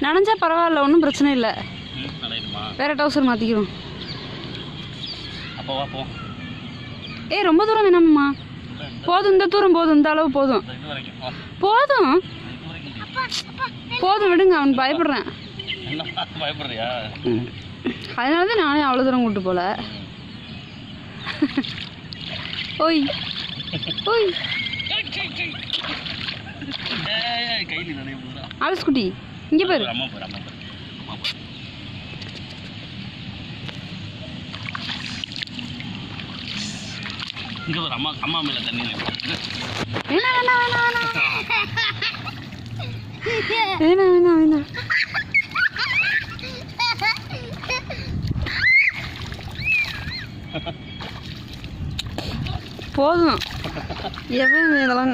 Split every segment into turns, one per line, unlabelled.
நனைஞ்சா பரவாயில்ல, ஒன்றும் பிரச்சனை இல்லை. வேற டவுசர் மாற்றிக்கிறோம். ஏய் ரொம்ப தூரம் வேணாம்மா, போதும், இந்த தூரம் போதும், இந்த அளவு போதும், போதும் போதும், விடுங்க. அவன் பயப்படுறேன். அதனால தான் நானே அவ்வளோ தூரம் கூட்டு போல. ஓய் ஓய் ஆலஸ் குட்டி, இங்கே பாரு.
அம்மா மேல தண்ணி
வேணாம். போதும், எவன் இதெல்லாம்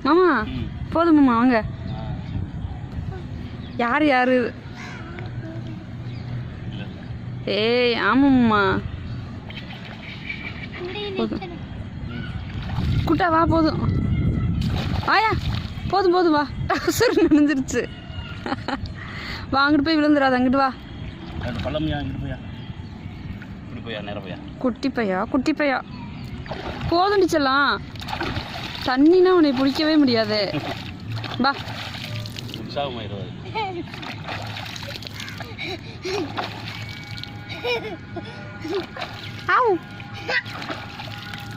மாமா போதும் மாமா, வாங்க. யாரு ஏய் ஆமாம்மா, போதும் குட்டா வா, போதும் ஆயா, போதும் வா. டவுசர் நனைஞ்சிருச்சு. வா, அங்கிட்டு போய் விழுந்துடாது, அங்கிட்டு வா. குட்டி பையா போதும் டிச்சலாம். தண்ணினா உன்னை பிடிக்கவே முடியாது. வா.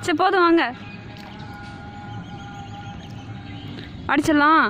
சரி போதும், வாங்க அடிச்சிடலாம்.